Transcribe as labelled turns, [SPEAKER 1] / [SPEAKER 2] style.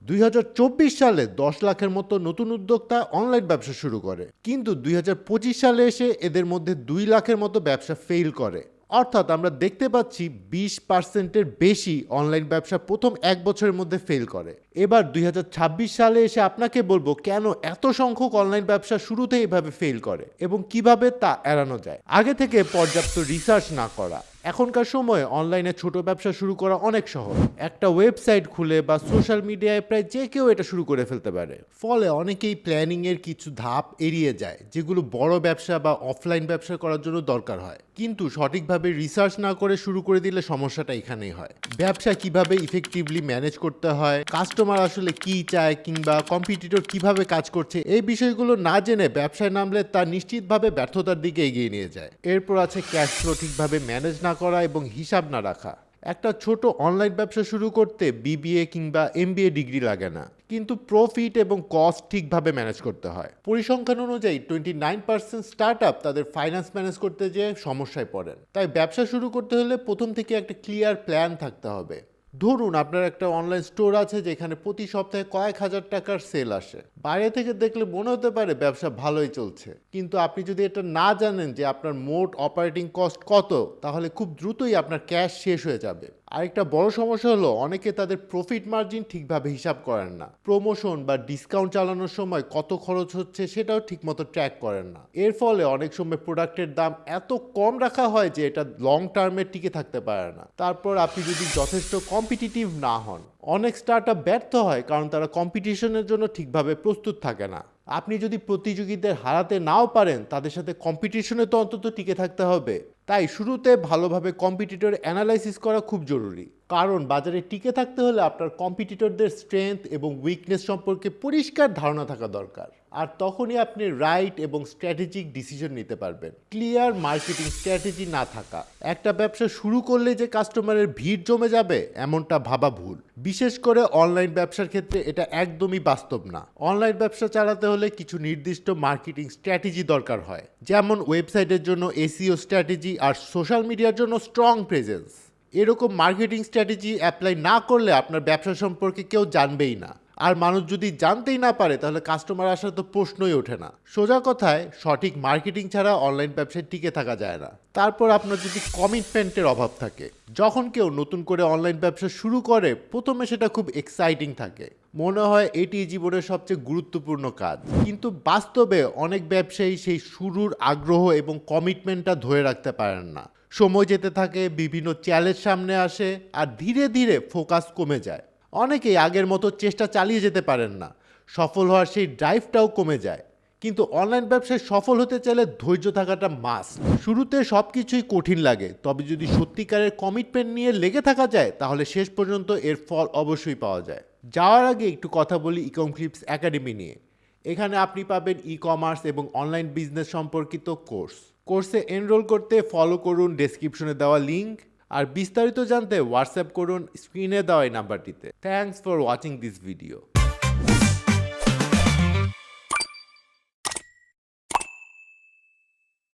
[SPEAKER 1] 2024 সালে 10 লাখের মতো নতুন উদ্যোক্তা অনলাইন ব্যবসা শুরু করে, কিন্তু 2025 সালে এসে এদের মধ্যে 2 লাখের মতো ব্যবসা ফেল করে। অর্থাৎ আমরা দেখতে পাচ্ছি 20%-এর বেশি অনলাইন ব্যবসা প্রথম এক বছরের মধ্যে ফেল করে। এবার 2026 সালে এসে আপনাকে বলবো কেন এত সংখ্যক অনলাইন ব্যবসা শুরুতে এভাবে ফেল করে এবং কিভাবে তা এড়ানো যায়। আগে থেকে পর্যাপ্ত রিসার্চ না করা। এখনকার সময়ে অনলাইনে ছোট ব্যবসা শুরু করা অনেক সহজ। একটা ওয়েবসাইট খুলে বা সোশ্যাল মিডিয়ায় প্রায় যে কেউ এটা শুরু করে ফেলতে পারে। ফলে অনেকেই প্ল্যানিংয়ের কিছু ধাপ এড়িয়ে যায়, যেগুলো বড় ব্যবসা বা অফলাইন ব্যবসা করার জন্য দরকার হয়। কিন্তু সঠিকভাবে রিসার্চ না করে শুরু করে দিলে সমস্যাটা এখানেই হয়। ব্যবসা কিভাবে ইফেক্টিভলি ম্যানেজ করতে হয়, কাস্টমার আসলে কি চায়, কিংবা কম্পিটিটর কিভাবে কাজ করছে, এই বিষয়গুলো না জেনে ব্যবসায় নামলে তা নিশ্চিতভাবে ব্যর্থতার দিকে এগিয়ে নিয়ে যায়। এরপর আছে ক্যাশ ফ্লো ঠিকভাবে ম্যানেজ না করা এবং হিসাব না রাখা। একটা ছোট অনলাইন ব্যবসা শুরু করতে বিবিএ কিংবা এমবিএ ডিগ্রি লাগে না, কিন্তু প্রফিট এবং কস্ট ঠিকভাবে ম্যানেজ করতে হয়। পরিসংখ্যান অনুযায়ী 29% স্টার্ট আপ তাদের ফাইন্যান্স ম্যানেজ করতে যেয়ে সমস্যায় পড়েন। তাই ব্যবসা শুরু করতে হলে প্রথম থেকে একটা ক্লিয়ার প্ল্যান থাকতে হবে। ধরুন আপনার একটা অনলাইন স্টোর আছে যেখানে প্রতি সপ্তাহে কয়েক হাজার টাকার সেল আসে। বাইরে থেকে দেখলে মনে হতে পারে ব্যবসা ভালোই চলছে, কিন্তু আপনি যদি এটা না জানেন যে আপনার মোট অপারেটিং কস্ট কত, তাহলে খুব দ্রুতই আপনার ক্যাশ শেষ হয়ে যাবে। আরেকটা বড় সমস্যা হলো অনেকে তাদের প্রফিট মার্জিন ঠিকভাবে হিসাব করেন না। প্রমোশন বা ডিসকাউন্ট চালানোর সময় কত খরচ হচ্ছে সেটাও ঠিকমতো ট্র্যাক করেন না। এর ফলে অনেক সময় প্রোডাক্টের দাম এত কম রাখা হয় যে এটা লং টার্মে টিকে থাকতে পারে না। তারপর আপনি যদি যথেষ্ট কম্পিটিটিভ না হন, অনেক স্টার্ট আপ ব্যর্থ হয় কারণ তারা কম্পিটিশনের জন্য ঠিকভাবে প্রস্তুত থাকে না। আপনি যদি প্রতিযোগীদের হারাতে নাও পারেন, তাদের সাথে কম্পিটিশনে তো অন্তত টিকে থাকতে হবে। তাই শুরুতে ভালোভাবে কম্পিটিটর অ্যানালাইসিস করা খুব জরুরি, কারণ বাজারে টিকে থাকতে হলে আপনার কম্পিটিটরদের স্ট্রেংথ এবং উইকনেস সম্পর্কে পরিষ্কার ধারণা থাকা দরকার। আর তখনই আপনি রাইট এবং স্ট্র্যাটেজিক ডিসিশন নিতে পারবেন। ক্লিয়ার মার্কেটিং স্ট্র্যাটেজি না থাকা, একটা ব্যবসা শুরু করলে যে কাস্টমারের ভিড় জমে যাবে এমনটা ভাবা ভুল। বিশেষ করে অনলাইন ব্যবসার ক্ষেত্রে এটা একদমই বাস্তব না। অনলাইন ব্যবসা চালাতে হলে কিছু নির্দিষ্ট মার্কেটিং স্ট্র্যাটেজি দরকার হয়, যেমন ওয়েবসাইটের জন্য এসইও স্ট্র্যাটেজি আর সোশ্যাল মিডিয়ার জন্য স্ট্রং প্রেজেন্স। এরকম মার্কেটিং স্ট্র্যাটেজি অ্যাপ্লাই না করলে আপনার ব্যবসা সম্পর্কে কেউ জানবেই না। আর মানুষ যদি জানতেই না পারে তাহলে কাস্টমার আসার তো প্রশ্নই ওঠে না। সোজা কথায় সঠিক মার্কেটিং ছাড়া অনলাইন ব্যবসায় টিকে থাকা যায় না। তারপর আপনার যদি কমিটমেন্টের অভাব থাকে, যখন কেউ নতুন করে অনলাইন ব্যবসা শুরু করে প্রথমে সেটা খুব এক্সাইটিং থাকে, মনে হয় এটি জীবনের সবচেয়ে গুরুত্বপূর্ণ কাজ। কিন্তু বাস্তবে অনেক ব্যবসায়ী সেই শুরুর আগ্রহ এবং কমিটমেন্টটা ধরে রাখতে পারেন না। সময় যেতে থাকে, বিভিন্ন চ্যালেঞ্জ সামনে আসে, আর ধীরে ধীরে ফোকাস কমে যায়। অনেকেই আগের মতো চেষ্টা চালিয়ে যেতে পারেন না, সফল হওয়ার সেই ড্রাইভটাও কমে যায়। কিন্তু অনলাইন ব্যবসায় সফল হতে চাইলে ধৈর্য থাকাটা মাস্ট। শুরুতে সব কিছুই কঠিন লাগে, তবে যদি সত্যিকারের কমিটমেন্ট নিয়ে লেগে থাকা যায় তাহলে শেষ পর্যন্ত এর ফল অবশ্যই পাওয়া যায়। যাওয়ার আগে একটু কথা বলি ইকমফ্লিপস একাডেমি নিয়ে। এখানে আপনি পাবেন ই কমার্স এবং অনলাইন বিজনেস সম্পর্কিত কোর্সে এনরোল করতে ফলো করুন ডেসক্রিপশনে দেওয়া লিঙ্ক, আর বিস্তারিত জানতে হোয়াটসঅ্যাপ করুন স্ক্রিনে দেওয়া এই নাম্বারটিতে। Thanks for watching this video.